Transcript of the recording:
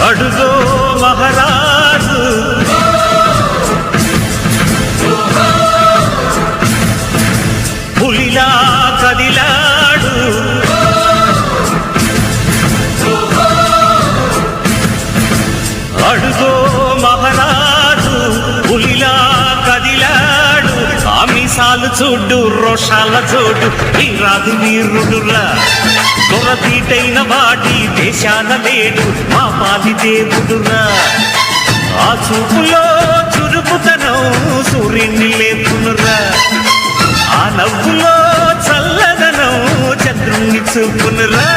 అడుగో మహారాజు పులిలా కదిలాడు అడుగో మహారాజు పులిలా కదిలాడు ఆమిసాలు చూడు రోషాల చూడు ఈ రాజు వీరుడురా దొరతీటైన వాడి దేశాల లేడు మా పాలి దేవుడురా ఆ చూపులో చురుకుతనం సూర్యుని లేపునురా ఆ నవ్వులో చల్లదనం చంద్రుణ్ణి చూపునురా